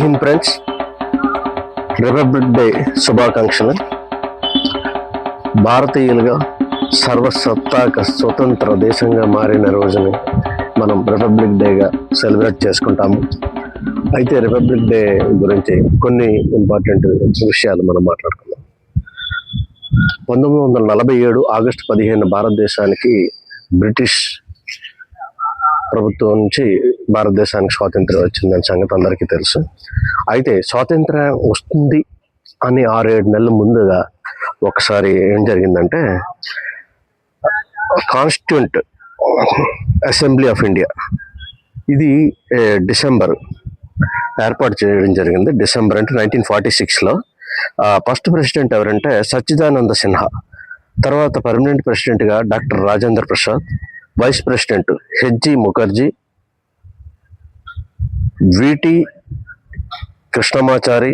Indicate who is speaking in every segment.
Speaker 1: Hind friends, republic day శుభాకాంక్షలు. భారతీయులుగా సర్వసత్తాక స్వతంత్ర దేశంగా మారిన రోజుని మనం రిపబ్లిక్ డేగా సెలబ్రేట్ చేసుకుంటాము. అయితే రిపబ్లిక్ డే గురించి కొన్ని ఇంపార్టెంట్ విషయాలు మనం మాట్లాడుకుందాం. 1947 ఆగస్టు 15 భారతదేశానికి బ్రిటిష్ ప్రభుత్వం నుంచి భారతదేశానికి స్వాతంత్ర్యం వచ్చిందని సంగతి అందరికీ తెలుసు. అయితే స్వాతంత్ర్యం వస్తుంది అని 6-7 నెలల ముందుగా ఒకసారి ఏం జరిగిందంటే, కాన్స్టిట్యూంట్ అసెంబ్లీ ఆఫ్ ఇండియా ఇది డిసెంబర్ ఏర్పాటు చేయడం జరిగింది. డిసెంబర్ అంటే 1946లో. ఫస్ట్ ప్రెసిడెంట్ ఎవరంటే సచ్చిదానంద సిన్హా, తర్వాత పర్మనెంట్ ప్రెసిడెంట్గా doctor Rajendra Prasad, vice president HG Mukherjee, VT Krishnamachari,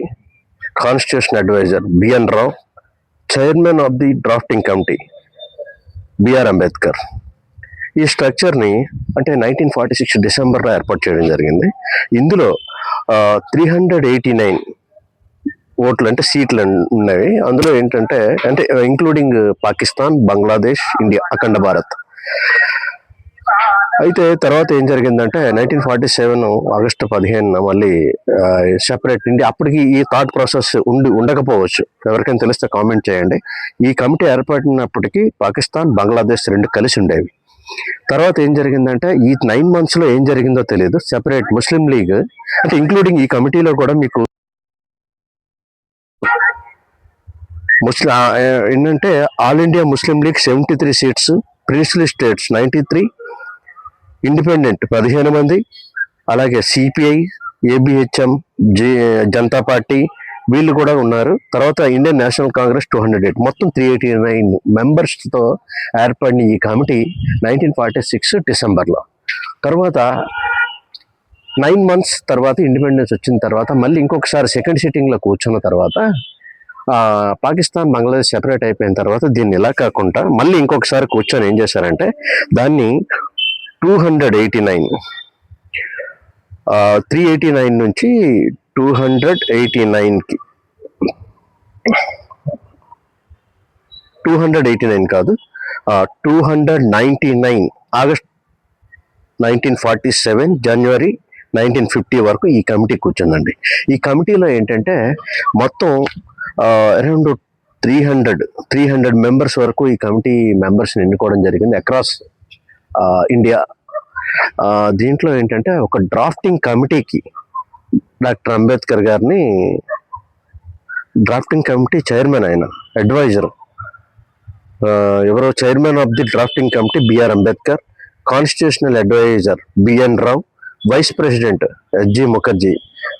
Speaker 1: constitution adviser BN Rao, chairman of the drafting committee BR Ambedkar. ఈ స్ట్రక్చర్ని అంటే 1946 డిసెంబర్లో ఏర్పాటు చేయడం జరిగింది. ఇందులో 389 ఓట్లు అంటే సీట్లు ఉన్నవి. అందులో ఏంటంటే అంటే ఇంక్లూడింగ్ పాకిస్తాన్, బంగ్లాదేశ్, ఇండియా, అఖండ భారత్. అయితే తర్వాత ఏం జరిగిందంటే 1947 ఆగస్టు 15 మళ్ళీ సెపరేట్ ఇండియా. అప్పటికి ఈ థాట్ ప్రాసెస్ ఉండకపోవచ్చు, ఎవరికైనా తెలిస్తే కామెంట్ చేయండి. ఈ కమిటీ ఏర్పడినప్పటికీ పాకిస్తాన్, బంగ్లాదేశ్ రెండు కలిసి ఉండేవి. తర్వాత ఏం జరిగిందంటే ఈ 9 monthsలో ఏం జరిగిందో తెలియదు, సెపరేట్ ముస్లిం లీగ్ అంటే ఇంక్లూడింగ్ ఈ కమిటీలో కూడా మీకు ఏంటంటే all India Muslim league 73 seats, princely states 93, independent 15 మంది, అలాగే సిపిఐ, ఏబిహెచ్ఎం, జనతా పార్టీ వీళ్ళు కూడా ఉన్నారు. తర్వాత ఇండియన్ నేషనల్ కాంగ్రెస్ 208, మొత్తం 389 మెంబర్స్తో ఏర్పడిన ఈ కమిటీ 1946 డిసెంబర్లో. తర్వాత 9 months తర్వాత ఇండిపెండెన్స్ వచ్చిన తర్వాత మళ్ళీ ఇంకొకసారి సెకండ్ సిట్టింగ్లో కూర్చున్న తర్వాత పాకిస్తాన్, బంగ్లాదేశ్ సెపరేట్ అయిపోయిన తర్వాత దీన్ని ఇలా కాకుండా మళ్ళీ ఇంకొకసారి కూర్చొని ఏం చేశారంటే దాన్ని 389 నుంచి 289కి 289 కాదు 299 ఆగస్ట్ 1947 జనవరి 1950 వరకు ఈ కమిటీ కూర్చుందండి. ఈ కమిటీలో ఏంటంటే మొత్తం అరౌండ్ 300 మెంబర్స్ వరకు ఈ కమిటీ మెంబర్స్ని ఎన్నుకోవడం జరిగింది అక్రాస్ ఇండియా. దీంట్లో ఏంటంటే ఒక డ్రాఫ్టింగ్ కమిటీకి డాక్టర్ అంబేద్కర్ గారిని డ్రాఫ్టింగ్ కమిటీ చైర్మన్, ఆయన అడ్వైజర్ ఎవరో chairman of the drafting committee BR Ambedkar, constitutional adviser BN Rao, vice president HG Mukherjee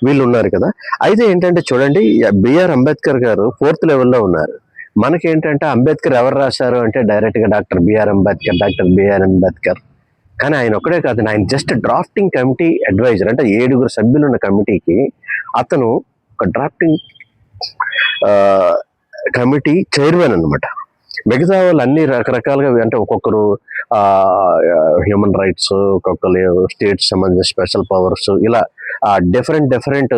Speaker 1: వీళ్ళు ఉన్నారు కదా. అయితే ఏంటంటే చూడండి, బిఆర్ అంబేద్కర్ గారు 4th లెవెల్లో ఉన్నారు. మనకేంటంటే అంబేద్కర్ ఎవరు రాశారు అంటే డైరెక్ట్గా డాక్టర్ బిఆర్ అంబేద్కర్. కానీ ఆయన ఒక్కడే కాదు, ఆయన జస్ట్ డ్రాఫ్టింగ్ కమిటీ అడ్వైజర్. అంటే 7 సభ్యులు ఉన్న కమిటీకి అతను ఒక డ్రాఫ్టింగ్ కమిటీ చైర్మన్ అనమాట. మిగతా వాళ్ళు అన్ని రకరకాలుగా అంటే ఒక్కొక్కరు హ్యూమన్ రైట్స్, ఒక్కొక్కరు స్టేట్స్ సంబంధించిన స్పెషల్ పవర్స్, ఇలా డిఫరెంట్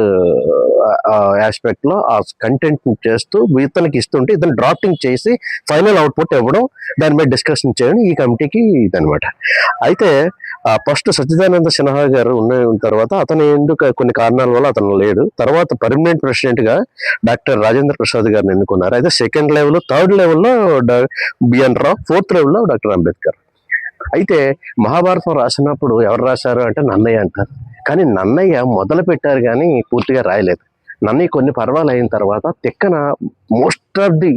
Speaker 1: ఆస్పెక్ట్లో ఆ కంటెంట్ చేస్తూ ఇతనికి ఇస్తుంటే ఇతను డ్రాఫ్టింగ్ చేసి ఫైనల్ అవుట్పుట్ ఇవ్వడం, దాని మీద డిస్కషన్ చేయడం ఈ కమిటీకి ఇదనమాట. అయితే ఫస్ట్ సచ్చిదానంద సిన్హా గారు ఉన్న తర్వాత అతను కొన్ని కారణాల వల్ల అతను లేడు. తర్వాత పర్మనెంట్ ప్రెసిడెంట్గా డాక్టర్ రాజేంద్ర ప్రసాద్ గారిని ఎన్నుకున్నారు. అయితే 2nd లెవెల్, 3rd లెవెల్లో బిఎన్ రావు, 4th లెవెల్లో డాక్టర్ అంబేద్కర్. అయితే మహాభారతం రాసినప్పుడు ఎవరు రాశారు అంటే నన్నయ్య అంటారు. కానీ నన్నయ్య మొదలు పెట్టారు కానీ పూర్తిగా రాయలేదు. నన్నయ్య కొన్ని పర్వాలు అయిన తర్వాత Tikkana most of the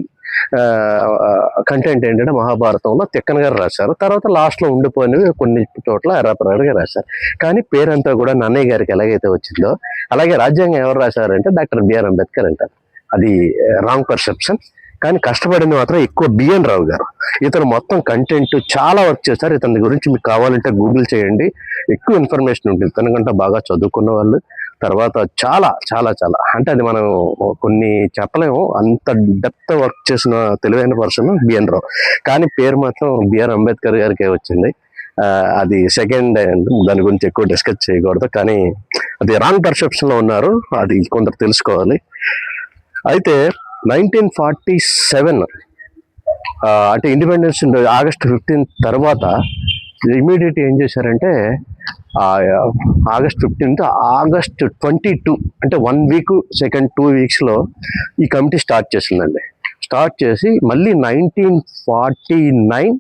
Speaker 1: content ఏంటంటే మహాభారతంలో తిక్కన గారు రాశారు. తర్వాత లాస్ట్లో ఉండిపోయినవి కొన్ని చోట్ల ఎర్రపరగా రాశారు. కానీ పేరంతా కూడా నన్నయ్య గారికి ఎలాగైతే వచ్చిందో అలాగే రాజ్యాంగం ఎవరు రాశారంటే డాక్టర్ బిఆర్ అంబేద్కర్ అంటారు. అది రాంగ్ పర్సెప్షన్. కానీ కష్టపడింది మాత్రం ఎక్కువ బిఎన్ రావు గారు. ఇతను మొత్తం కంటెంట్ చాలా వర్క్ చేశారు. ఇతని గురించి మీకు కావాలంటే గూగుల్ చేయండి, ఎక్కువ ఇన్ఫర్మేషన్ ఉంటుంది. ఇతనికంటే బాగా చదువుకున్న వాళ్ళు, తర్వాత చాలా అంటే అది మనం కొన్ని చెప్పలేము, అంత డెప్త్ వర్క్ చేసిన తెలివైన పర్సన్ బిఎన్ రావు. కానీ పేరు మాత్రం బిఆర్ అంబేద్కర్ గారికే వచ్చింది. అది సెకండ్, దాని గురించి ఎక్కువ డిస్కస్ చేయకూడదు. కానీ అది రాంగ్ పర్సెప్షన్లో ఉన్నారు, అది కొందరు తెలుసుకోవాలి. అయితే 1947 అంటే ఇండిపెండెన్స్ ఆగస్ట్ 15 తర్వాత ఇమీడియట్ ఏం చేశారంటే ఆగస్ట్ 15 ఆగస్ట్ 22 అంటే 1 వీక్ సెకండ్ 2 వీక్స్లో ఈ కమిటీ స్టార్ట్ చేసిందండి. స్టార్ట్ చేసి మళ్ళీ 1949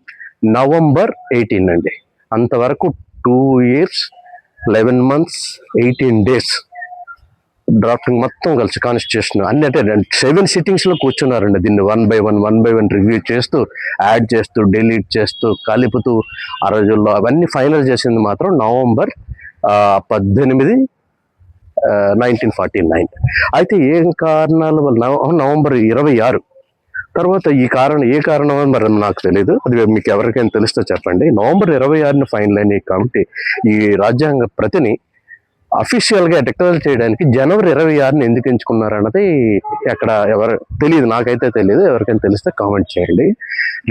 Speaker 1: నవంబర్ 18 అండి, అంతవరకు 2 years 11 months 18 days డ్రాఫ్టింగ్ మొత్తం కలిసి కాన్స్టిట్యూషన్ అన్ని అంటే 7 సిట్టింగ్స్లో కూర్చున్నారండి. దీన్ని 1 by 1 రివ్యూ చేస్తూ, యాడ్ చేస్తూ, డిలీట్ చేస్తూ, కలుపుతూ ఆ రోజుల్లో అవన్నీ ఫైనల్ చేసింది మాత్రం నవంబర్ 18, 1949. అయితే ఏం కారణాల వల్ల నవంబర్ 26 తర్వాత ఏ కారణం అని మరి నాకు తెలియదు, అది మీకు ఎవరికైనా తెలిస్తే చెప్పండి. నవంబర్ 26 ఫైనల్ అయిన ఈ కమిటీ ఈ రాజ్యాంగ ప్రతిని అఫీషియల్గా డిక్లేర్ చేయడానికి జనవరి 26 ఎందుకు ఎంచుకున్నారు అన్నది ఎక్కడ ఎవరు తెలియదు, నాకైతే తెలియదు. ఎవరికైనా తెలిస్తే కామెంట్ చేయండి.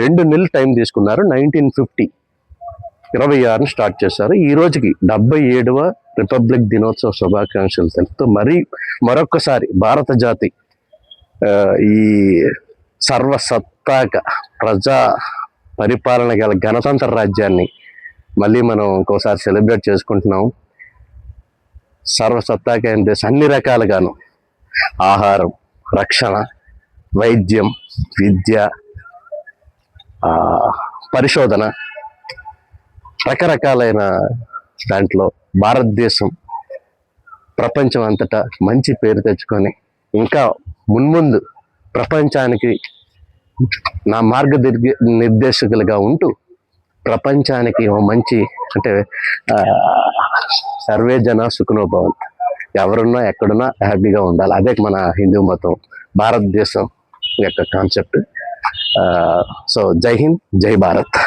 Speaker 1: 2 నెలలు టైం తీసుకున్నారు. 1950 26 స్టార్ట్ చేశారు. ఈ రోజుకి 77వ రిపబ్లిక్ దినోత్సవ శుభాకాంక్షలు తెలుపుతూ మరొక్కసారి భారత జాతి ఈ సర్వసత్తాక ప్రజా పరిపాలన గల గణతంత్ర రాజ్యాన్ని మళ్ళీ మనం ఇంకోసారి సెలబ్రేట్ చేసుకుంటున్నాం. సర్వసత్తాక అయిన దేశం అన్ని రకాలుగాను ఆహారం, రక్షణ, వైద్యం, విద్య, పరిశోధన, రకరకాలైన దాంట్లో భారతదేశం ప్రపంచం అంతటా మంచి పేరు తెచ్చుకొని ఇంకా మున్ముందు ప్రపంచానికి నా నిర్దేశకులుగా ఉంటూ ప్రపంచానికి మంచి అంటే సర్వే జన సుఖనో భవంతు, ఎవరున్నా ఎక్కడున్నా హ్యాపీగా ఉండాలి. అదే మన హిందూ మతం, భారతదేశం యొక్క కాన్సెప్ట్. సో జై హింద్, జై భారత్.